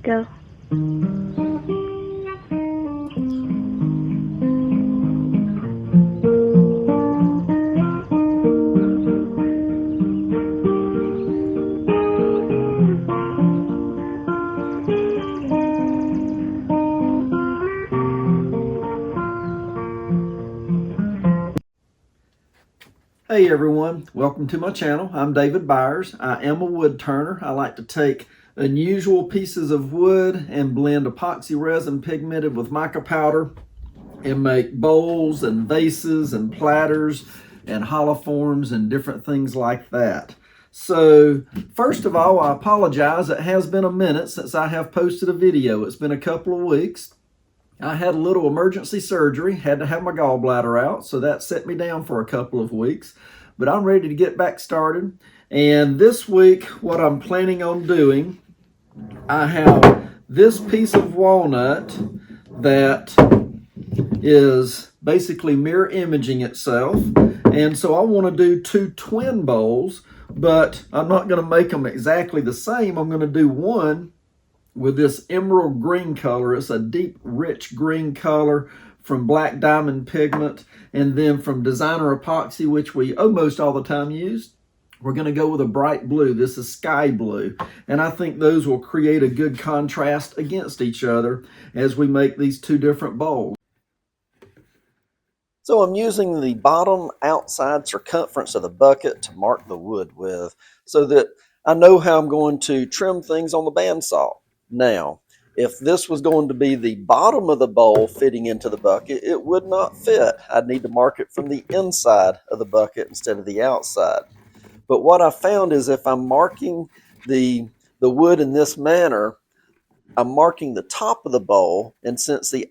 Go. Hey everyone, welcome to my channel. I'm David Byers. I am a wood turner. I like to take unusual pieces of wood and blend epoxy resin pigmented with mica powder and make bowls and vases and platters and holoforms and different things like that. So first of all, I apologize. It has been a minute since I have posted a video. It's been a couple of weeks. I had a little emergency surgery, had to have my gallbladder out, so that set me down for a couple of weeks. But I'm ready to get back started. And this week, what I'm planning on doing, I have this piece of walnut that is basically mirror imaging itself. And so I want to do two twin bowls, but I'm not going to make them exactly the same. I'm going to do one with this emerald green color. It's a deep, rich green color from Black Diamond Pigment, and then from Designer Epoxy, which we almost all the time use, we're going to go with a bright blue. This is sky blue, and I think those will create a good contrast against each other as we make these two different bowls. So I'm using the bottom outside circumference of the bucket to mark the wood with, so that I know how I'm going to trim things on the bandsaw. Now, if this was going to be the bottom of the bowl fitting into the bucket, it would not fit. I'd need to mark it from the inside of the bucket instead of the outside. But what I found is if I'm marking the wood in this manner, I'm marking the top of the bowl, and since the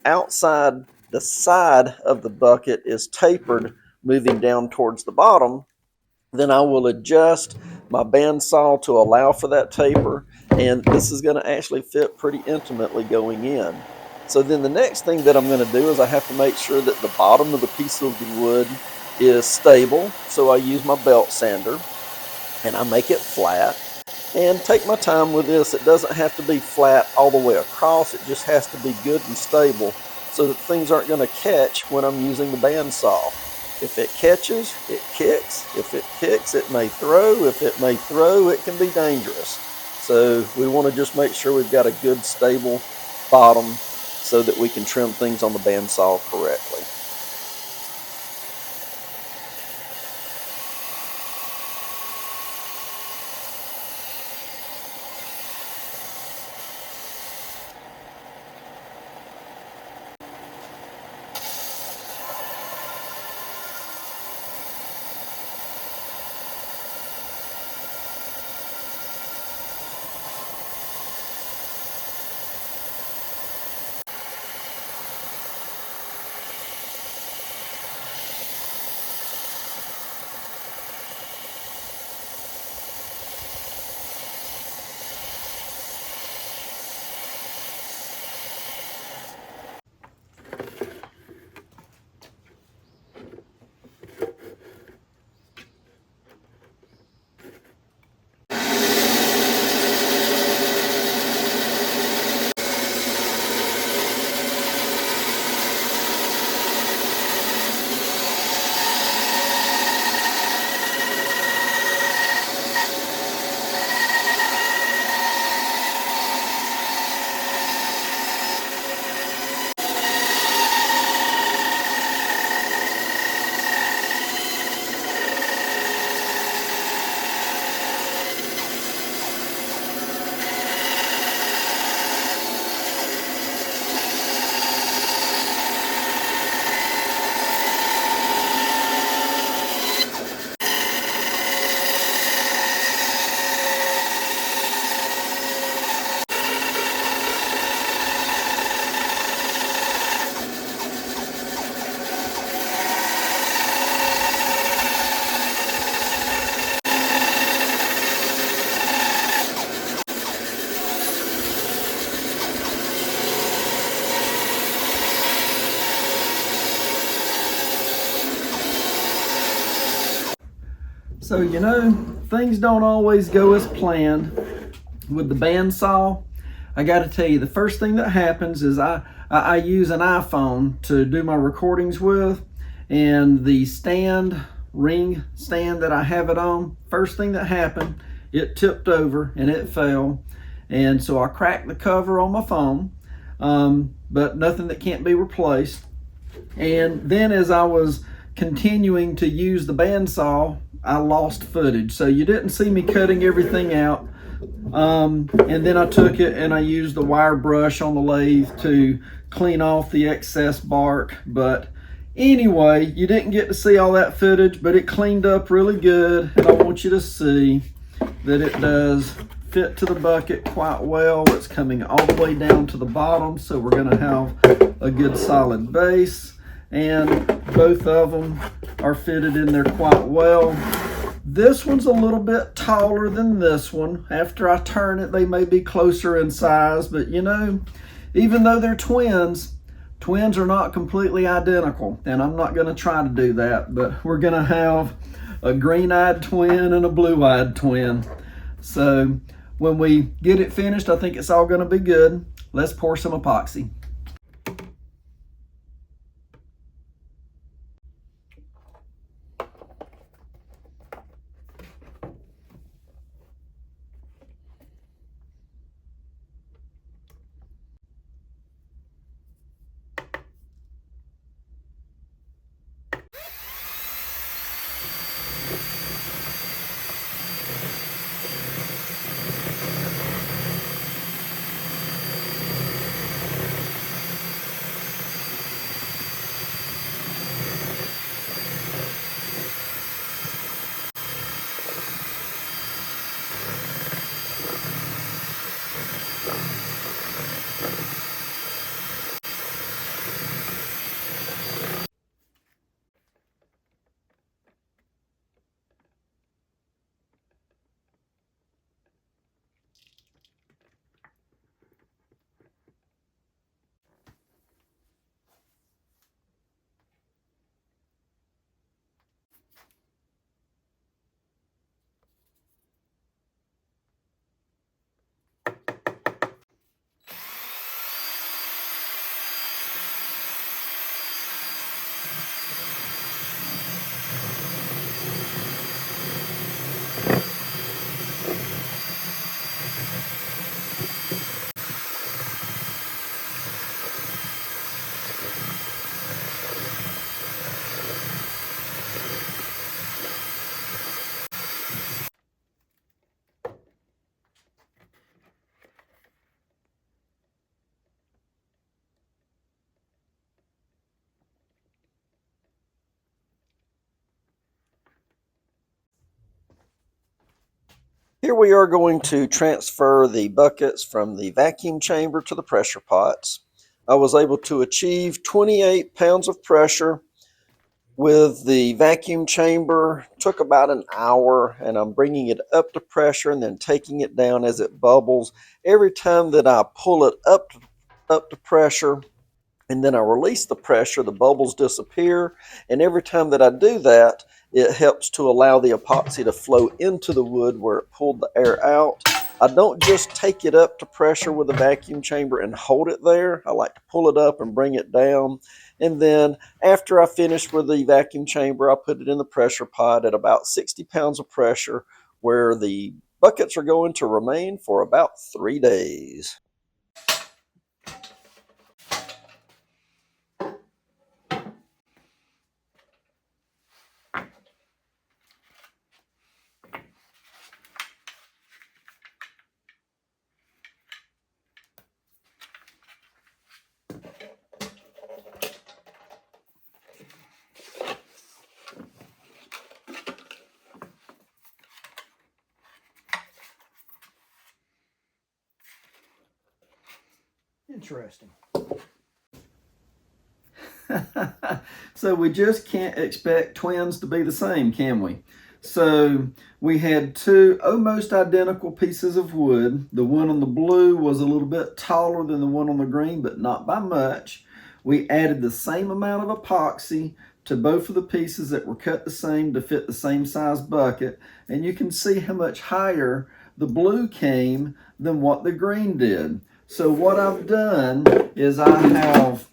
side of the bucket is tapered moving down towards the bottom, then I will adjust my bandsaw to allow for that taper, and this is going to actually fit pretty intimately going in. So then the next thing that I'm going to do is I have to make sure that the bottom of the piece of the wood is stable. So I use my belt sander and I make it flat and take my time with this. It doesn't have to be flat all the way across. It just has to be good and stable so that things aren't going to catch when I'm using the bandsaw. If it catches, it kicks. If it kicks, it may throw. If it may throw, it can be dangerous. So we want to just make sure we've got a good, stable bottom so that we can trim things on the bandsaw correctly. So, things don't always go as planned with the bandsaw. I got to tell you, the first thing that happens is I use an iPhone to do my recordings with, and the ring stand that I have it on, first thing that happened, it tipped over and it fell. And so I cracked the cover on my phone, but nothing that can't be replaced. And then as I was continuing to use the bandsaw, I lost footage. So you didn't see me cutting everything out. And then I took it and I used the wire brush on the lathe to clean off the excess bark. But anyway, you didn't get to see all that footage, but it cleaned up really good. And I want you to see that it does fit to the bucket quite well. It's coming all the way down to the bottom, so we're going to have a good solid base. And both of them are fitted in there quite well. This one's a little bit taller than this one. After I turn it, they may be closer in size, but you know, even though they're twins, twins are not completely identical, and I'm not going to try to do that, but we're going to have a green-eyed twin and a blue-eyed twin. So when we get it finished, I think it's all going to be good. Let's pour some epoxy. Here we are going to transfer the buckets from the vacuum chamber to the pressure pots. I was able to achieve 28 pounds of pressure with the vacuum chamber. Took about an hour, and I'm bringing it up to pressure and then taking it down as it bubbles. Every time that I pull it up to pressure and then I release the pressure, the bubbles disappear. And every time that I do that, it helps to allow the epoxy to flow into the wood where it pulled the air out. I don't just take it up to pressure with a vacuum chamber and hold it there. I like to pull it up and bring it down. And then after I finish with the vacuum chamber, I put it in the pressure pot at about 60 pounds of pressure, where the buckets are going to remain for about 3 days. Interesting. So we just can't expect twins to be the same, can we? So we had two almost identical pieces of wood. The one on the blue was a little bit taller than the one on the green, but not by much. We added the same amount of epoxy to both of the pieces that were cut the same to fit the same size bucket. And you can see how much higher the blue came than what the green did. So what I've done is I have,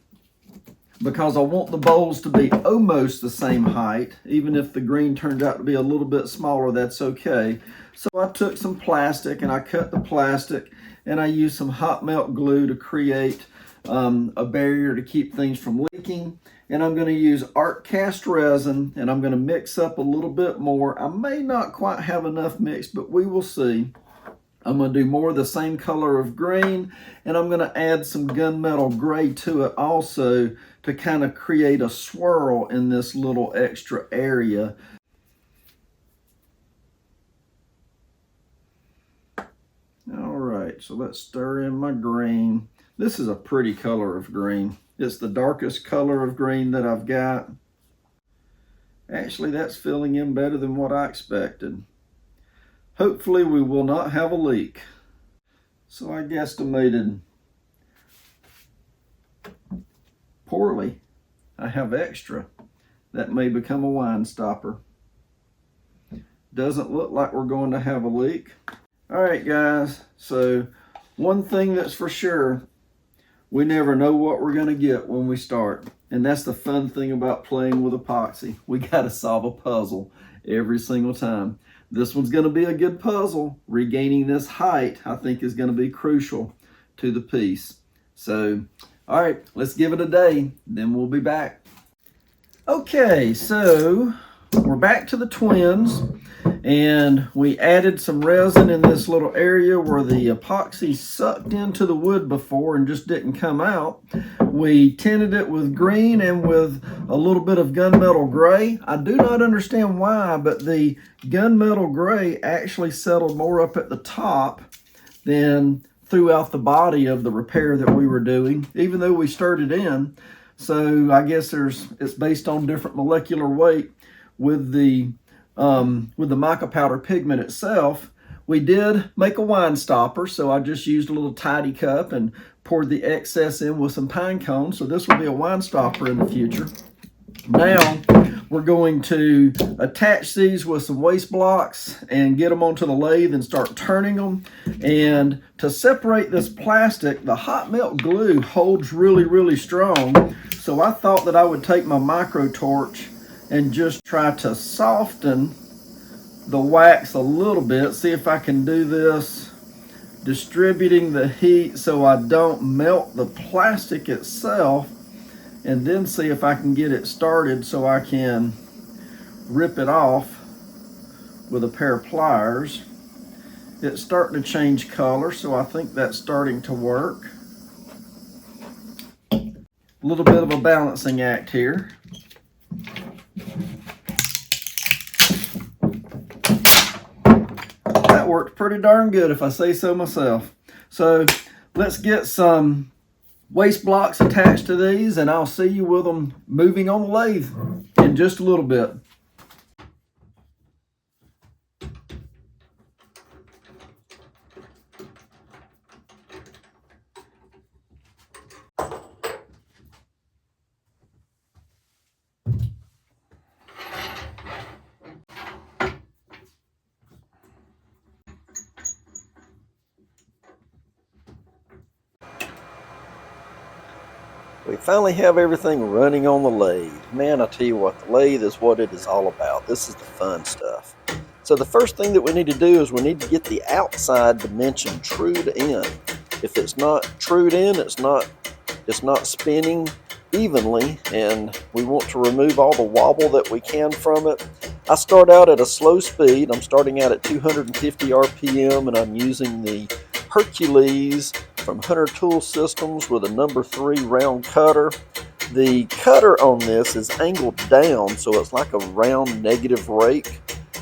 because I want the bowls to be almost the same height, even if the green turns out to be a little bit smaller, that's okay. So I took some plastic and I cut the plastic and I used some hot melt glue to create a barrier to keep things from leaking. And I'm going to use art cast resin and I'm going to mix up a little bit more. I may not quite have enough mixed, but we will see. I'm going to do more of the same color of green, and I'm going to add some gunmetal gray to it also to kind of create a swirl in this little extra area. All right, so let's stir in my green. This is a pretty color of green. It's the darkest color of green that I've got. Actually, that's filling in better than what I expected. Hopefully we will not have a leak. So I guesstimated poorly. I have extra. That may become a wine stopper. Doesn't look like we're going to have a leak. All right, guys, so one thing that's for sure, we never know what we're going to get when we start. And that's the fun thing about playing with epoxy. We got to solve a puzzle every single time. This one's going to be a good puzzle. Regaining this height, I think, is going to be crucial to the piece. So, all right, let's give it a day, then we'll be back. Okay, so we're back to the twins, and we added some resin in this little area where the epoxy sucked into the wood before and just didn't come out. We tinted it with green and with a little bit of gunmetal gray. I do not understand why, but the gunmetal gray actually settled more up at the top than throughout the body of the repair that we were doing, even though we stirred it in. So I guess it's based on different molecular weight with the mica powder pigment itself. We did make a wine stopper, so I just used a little tidy cup and poured the excess in with some pine cones. So this will be a wine stopper in the future. Now we're going to attach these with some waste blocks and get them onto the lathe and start turning them. And to separate this plastic, the hot melt glue holds really, really strong. So I thought that I would take my micro torch and just try to soften the wax a little bit. See if I can do this, distributing the heat so I don't melt the plastic itself, and then see if I can get it started so I can rip it off with a pair of pliers. It's starting to change color, so I think that's starting to work. A little bit of a balancing act here. That worked pretty darn good, if I say so myself. So let's get some waste blocks attached to these, and I'll see you with them moving on the lathe in just a little bit. We finally have everything running on the lathe. Man, I tell you what, the lathe is what it is all about. This is the fun stuff. So the first thing that we need to do is we need to get the outside dimension trued in. If it's not trued in, it's not spinning evenly, and we want to remove all the wobble that we can from it. I start out at a slow speed. I'm starting out at 250 RPM, and I'm using the Hercules from Hunter Tool Systems with a number 3 round cutter. The cutter on this is angled down, so it's like a round negative rake.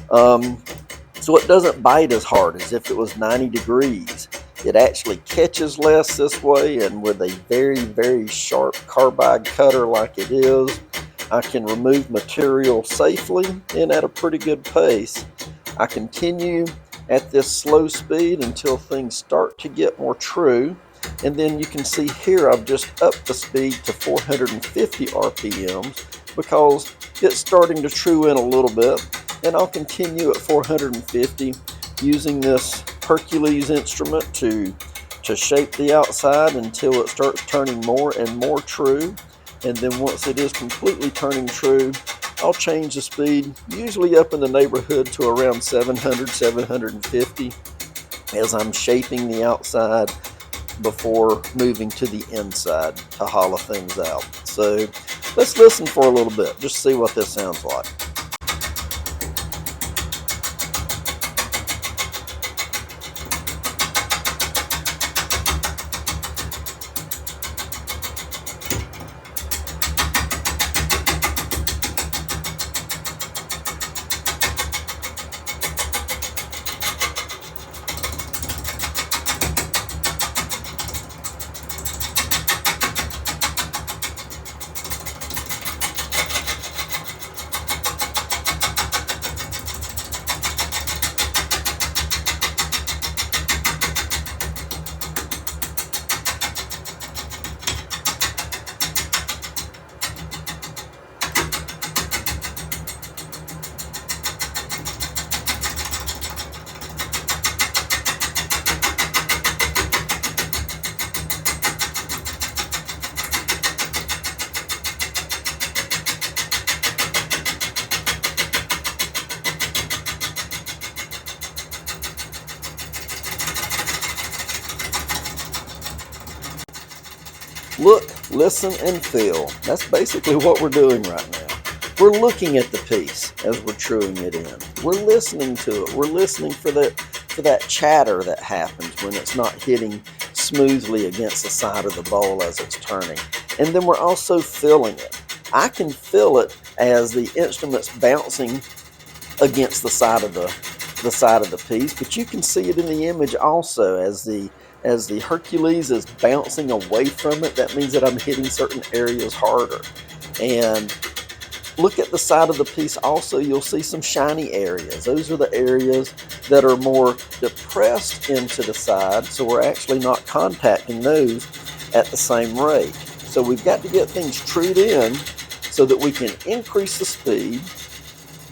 So it doesn't bite as hard as if it was 90 degrees. It actually catches less this way, and with a very, very sharp carbide cutter like it is, I can remove material safely and at a pretty good pace. I continue at this slow speed until things start to get more true, and then you can see here I've just upped the speed to 450 RPMs because it's starting to true in a little bit, and I'll continue at 450 using this Hercules instrument to to shape the outside until it starts turning more and more true. And then once it is completely turning true, I'll change the speed, usually up in the neighborhood to around 700, 750, as I'm shaping the outside before moving to the inside to hollow things out. So let's listen for a little bit, just see what this sounds like. Look, listen, and feel. That's basically what we're doing right now. We're looking at the piece as we're truing it in. We're listening to it. We're listening for that chatter that happens when it's not hitting smoothly against the side of the bowl as it's turning. And then we're also feeling it. I can feel it as the instrument's bouncing against the side of the piece, but you can see it in the image also as the Hercules is bouncing away from it. That means that I'm hitting certain areas harder. And look at the side of the piece also, you'll see some shiny areas. Those are the areas that are more depressed into the side, so we're actually not contacting those at the same rate. So we've got to get things trued in so that we can increase the speed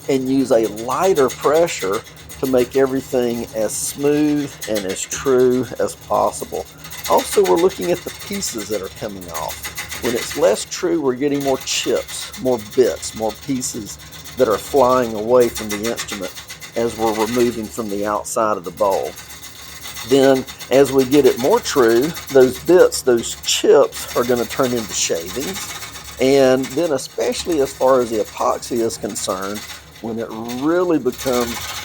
and use a lighter pressure to make everything as smooth and as true as possible. Also, we're looking at the pieces that are coming off. When it's less true, we're getting more chips, more bits, more pieces that are flying away from the instrument as we're removing from the outside of the bowl. Then, as we get it more true, those bits, those chips are going to turn into shavings. And then, especially as far as the epoxy is concerned, when it really becomes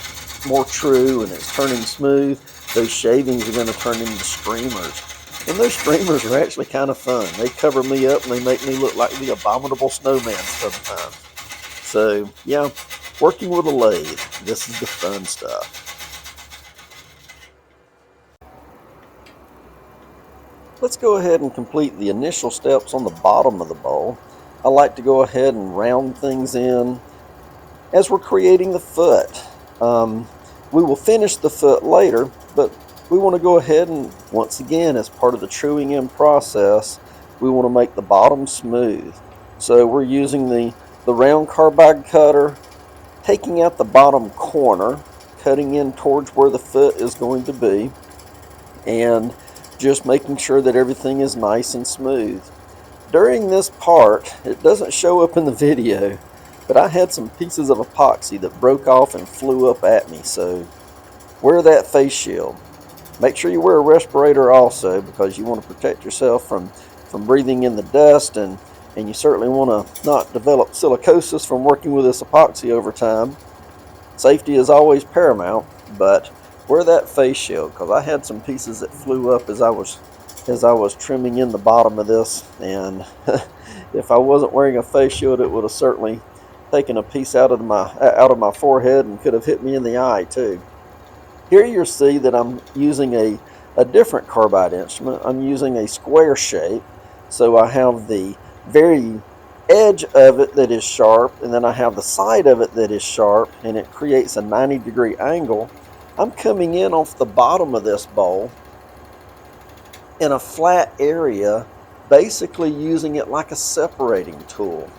more true and it's turning smooth, those shavings are going to turn into streamers. And those streamers are actually kind of fun. They cover me up and they make me look like the abominable snowman sometimes. So yeah, working with a lathe, this is the fun stuff. Let's go ahead and complete the initial steps on the bottom of the bowl. I like to go ahead and round things in as we're creating the foot. We will finish the foot later, but we want to go ahead and, once again, as part of the truing in process, we want to make the bottom smooth. So we're using the round carbide cutter, taking out the bottom corner, cutting in towards where the foot is going to be, and just making sure that everything is nice and smooth. During this part, it doesn't show up in the video, but I had some pieces of epoxy that broke off and flew up at me, so wear that face shield. Make sure you wear a respirator also, because you want to protect yourself from breathing in the dust, and you certainly want to not develop silicosis from working with this epoxy over time. Safety is always paramount, but wear that face shield, because I had some pieces that flew up as I was trimming in the bottom of this, and if I wasn't wearing a face shield, it would have certainly taken a piece out of my forehead and could have hit me in the eye too. Here you'll see that I'm using a different carbide instrument. I'm using a square shape, so I have the very edge of it that is sharp, and then I have the side of it that is sharp, and it creates a 90-degree angle. I'm coming in off the bottom of this bowl in a flat area, basically using it like a separating tool.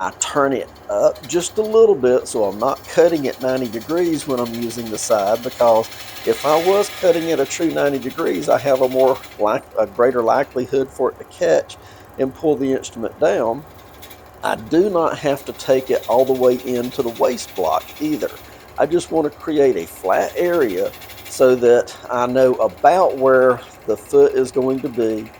I turn it up just a little bit so I'm not cutting at 90 degrees when I'm using the side, because if I was cutting at a true 90 degrees, I have a greater likelihood for it to catch and pull the instrument down. I do not have to take it all the way into the waste block either. I just want to create a flat area so that I know about where the foot is going to be.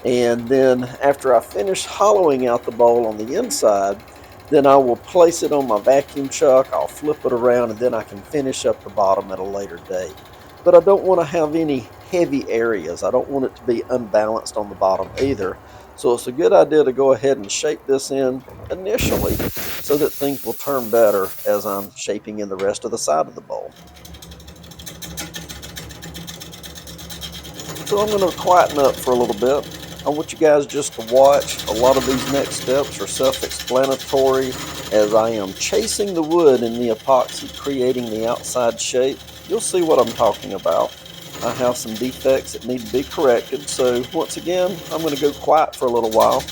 And then after I finish hollowing out the bowl on the inside, then I will place it on my vacuum chuck. I'll flip it around, and then I can finish up the bottom at a later date. But I don't want to have any heavy areas. I don't want it to be unbalanced on the bottom either. So it's a good idea to go ahead and shape this in initially so that things will turn better as I'm shaping in the rest of the side of the bowl. So I'm going to quieten up for a little bit. I want you guys just to watch. A lot of these next steps are self-explanatory as I am chasing the wood in the epoxy, creating the outside shape. You'll see what I'm talking about. I have some defects that need to be corrected. So once again, I'm going to go quiet for a little while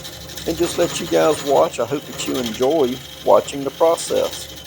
and just let you guys watch. I hope that you enjoy watching the process.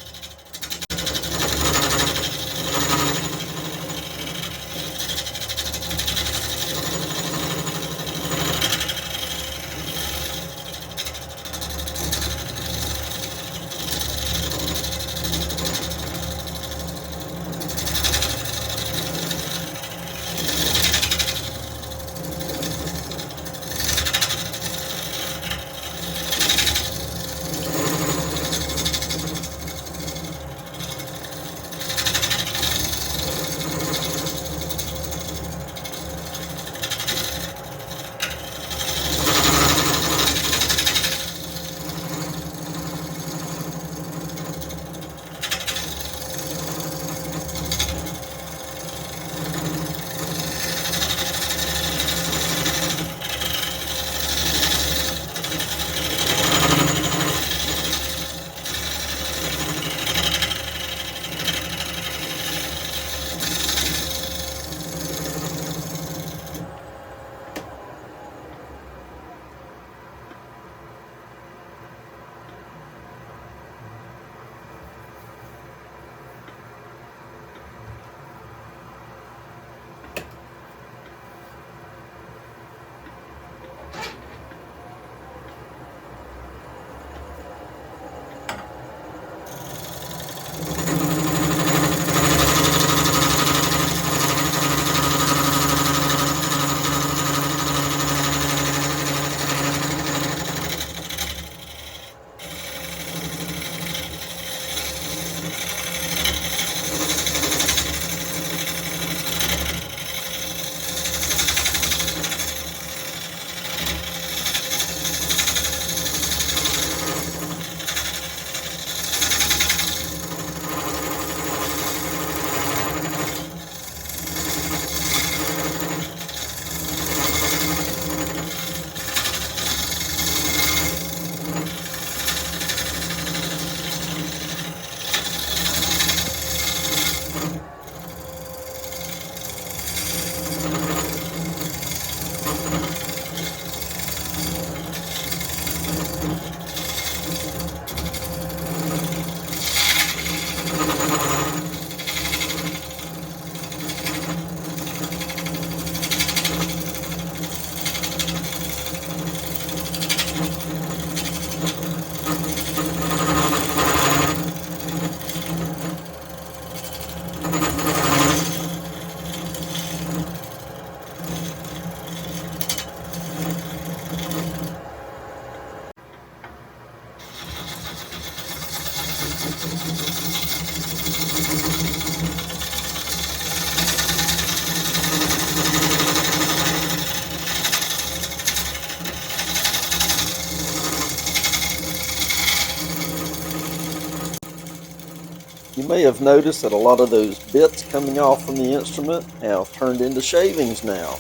You may have noticed that a lot of those bits coming off from the instrument have turned into shavings now.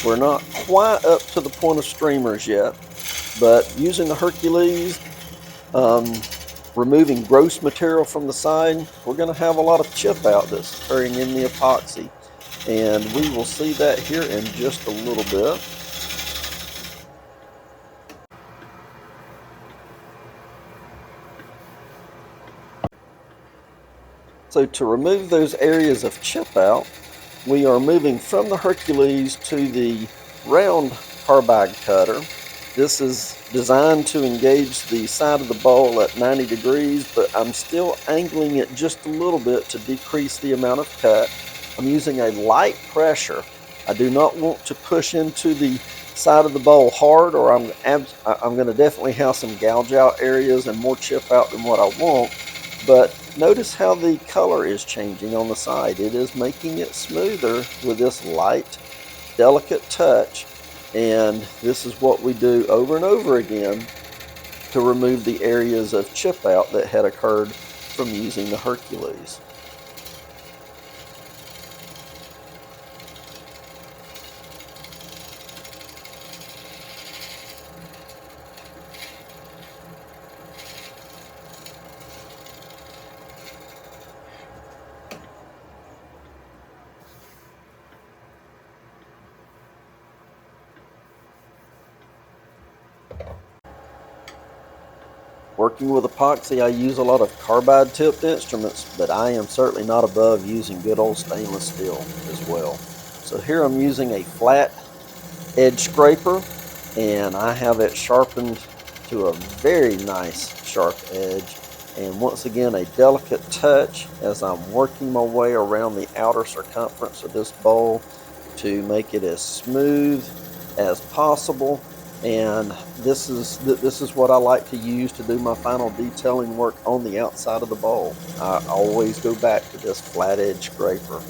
We're not quite up to the point of streamers yet, but using the Hercules, um, removing gross material from the side, we're going to have a lot of chip out that's occurring in the epoxy. And we will see that here in just a little bit. So to remove those areas of chip out, we are moving from the Hercules to the round carbide cutter. This is designed to engage the side of the bowl at 90 degrees, but I'm still angling it just a little bit to decrease the amount of cut. I'm using a light pressure. I do not want to push into the side of the bowl hard, or I'm going to definitely have some gouge out areas and more chip out than what I want. But notice how the color is changing on the side. It is making it smoother with this light, delicate touch. And this is what we do over and over again to remove the areas of chip out that had occurred from using the Hercules. Working with epoxy, I use a lot of carbide tipped instruments, but I am certainly not above using good old stainless steel as well. So here I'm using a flat edge scraper, and I have it sharpened to a very nice sharp edge. And once again, a delicate touch as I'm working my way around the outer circumference of this bowl to make it as smooth as possible. And this is what I like to use to do my final detailing work on the outside of the bowl. I always go back to this flat edge scraper.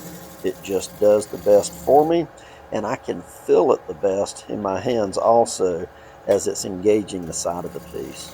It just does the best for me, and I can feel it the best in my hands also as it's engaging the side of the piece.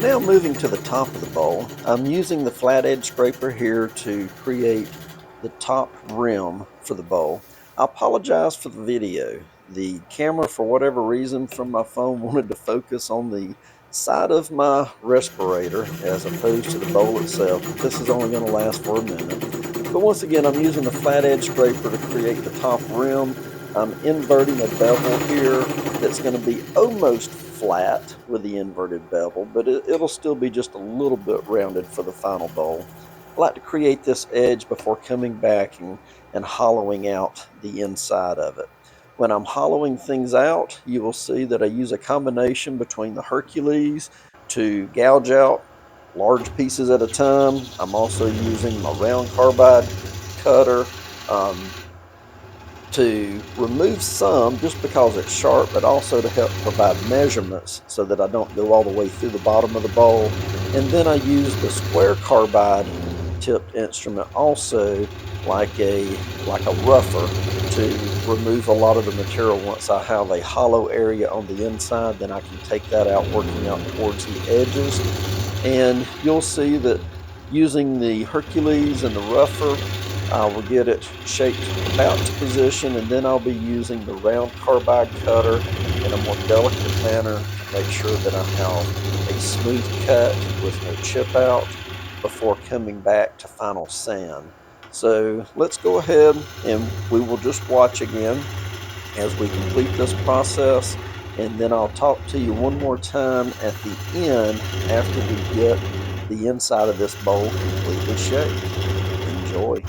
Now moving to the top of the bowl, I'm using the flat edge scraper here to create the top rim for the bowl. I apologize for the video. The camera, for whatever reason, from my phone wanted to focus on the side of my respirator as opposed to the bowl itself. This is only going to last for a minute. But once again, I'm using the flat edge scraper to create the top rim. I'm inverting a bevel here that's going to be almost flat with the inverted bevel, but it'll still be just a little bit rounded for the final bowl. I like to create this edge before coming back and hollowing out the inside of it. When I'm hollowing things out, you will see that I use a combination between the Hercules to gouge out large pieces at a time. I'm also using my round carbide cutter to remove some just because it's sharp, but also to help provide measurements so that I don't go all the way through the bottom of the bowl. And then I use the square carbide tipped instrument also like a rougher to remove a lot of the material. Once I have a hollow area on the inside, then I can take that out, working out towards the edges. And you'll see that using the Hercules and the rougher, I will get it shaped about to position, and then I'll be using the round carbide cutter in a more delicate manner to make sure that I have a smooth cut with no chip out before coming back to final sand. So let's go ahead and we will just watch again as we complete this process, and then I'll talk to you one more time at the end after we get the inside of this bowl completely shaped. Enjoy.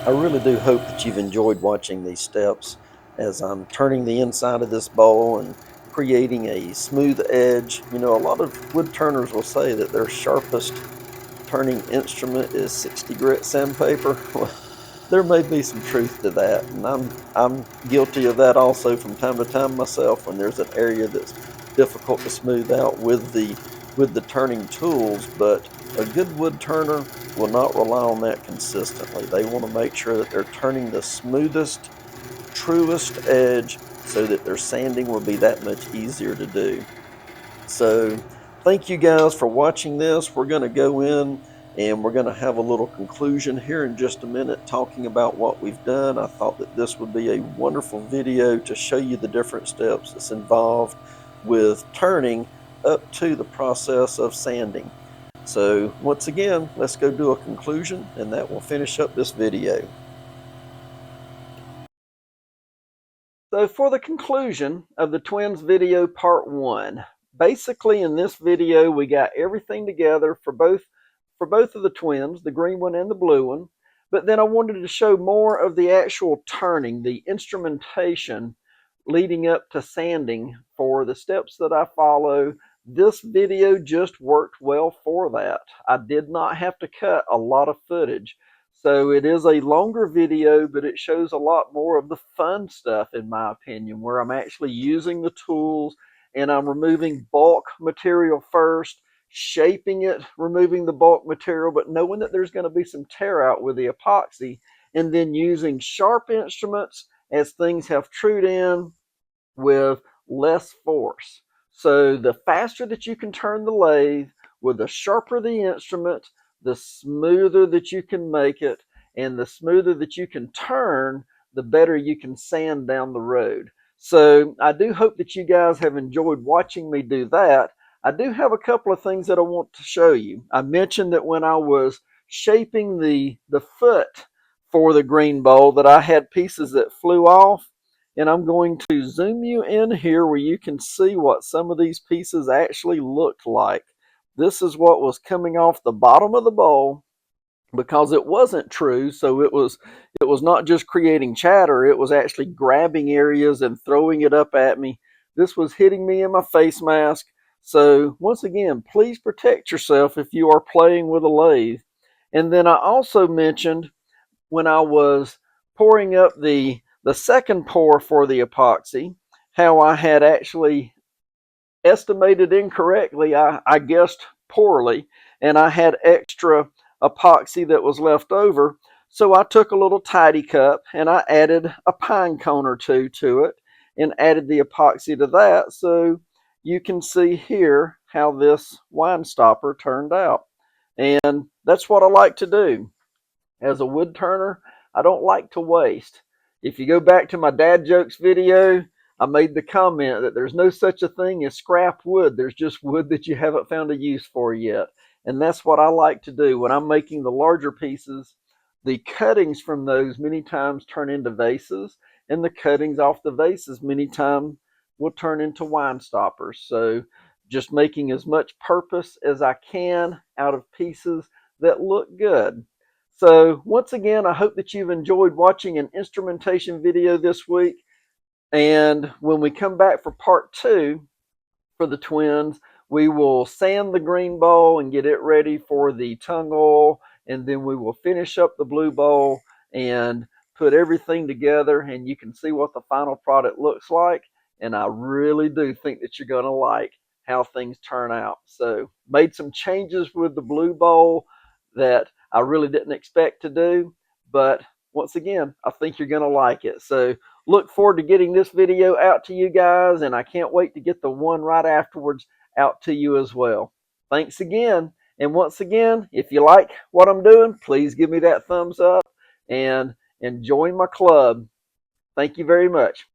I really do hope that you've enjoyed watching these steps as I'm turning the inside of this bowl and creating a smooth edge. You know, a lot of wood turners will say that their sharpest turning instrument is 60 grit sandpaper. Well, there may be some truth to that, and I'm guilty of that also from time to time myself when there's an area that's difficult to smooth out with the turning tools. But a good wood turner will not rely on that consistently. They want to make sure that they're turning the smoothest, truest edge so that their sanding will be that much easier to do. So thank you guys for watching this. We're going to go in and we're going to have a little conclusion here in just a minute talking about what we've done. I thought that this would be a wonderful video to show you the different steps that's involved with turning up to the process of sanding. So once again, let's go do a conclusion and that will finish up this video. So for the conclusion of the twins video part 1, basically in this video we got everything together for both of the twins, the green one and the blue one, but then I wanted to show more of the actual turning, the instrumentation leading up to sanding for the steps that I follow. This video just worked well for that. I did not have to cut a lot of footage. So it is a longer video, but it shows a lot more of the fun stuff, in my opinion, where I'm actually using the tools and I'm removing bulk material first, shaping it, removing the bulk material, but knowing that there's going to be some tear out with the epoxy, and then using sharp instruments as things have trued in with less force. So the faster that you can turn the lathe, with the sharper the instrument, the smoother that you can make it, and the smoother that you can turn, the better you can sand down the road. So I do hope that you guys have enjoyed watching me do that. I do have a couple of things that I want to show you. I mentioned that when I was shaping the foot for the green bowl that I had pieces that flew off, and I'm going to zoom you in here where you can see what some of these pieces actually looked like. This is what was coming off the bottom of the bowl because it wasn't true. So it was not just creating chatter, it was actually grabbing areas and throwing it up at me. This was hitting me in my face mask. So once again, please protect yourself if you are playing with a lathe. And then I also mentioned when I was pouring up the second pour for the epoxy, how I had actually estimated incorrectly. I guessed poorly, and I had extra epoxy that was left over. So I took a little tidy cup and I added a pine cone or two to it and added the epoxy to that. So you can see here how this wine stopper turned out. And that's what I like to do. As a wood turner, I don't like to waste. If you go back to my dad jokes video, I made the comment that there's no such a thing as scrap wood. There's just wood that you haven't found a use for yet. And that's what I like to do when I'm making the larger pieces. The cuttings from those many times turn into vases, and the cuttings off the vases many times will turn into wine stoppers. So just making as much purpose as I can out of pieces that look good. So once again, I hope that you've enjoyed watching an instrumentation video this week. And when we come back for part 2 for the twins, we will sand the green bowl and get it ready for the tung oil. And then we will finish up the blue bowl and put everything together, and you can see what the final product looks like. And I really do think that you're going to like how things turn out. So made some changes with the blue bowl that I really didn't expect to do, but once again, I think you're going to like it. So look forward to getting this video out to you guys, and I can't wait to get the one right afterwards out to you as well. Thanks again. And once again, if you like what I'm doing, please give me that thumbs up and join my club. Thank you very much.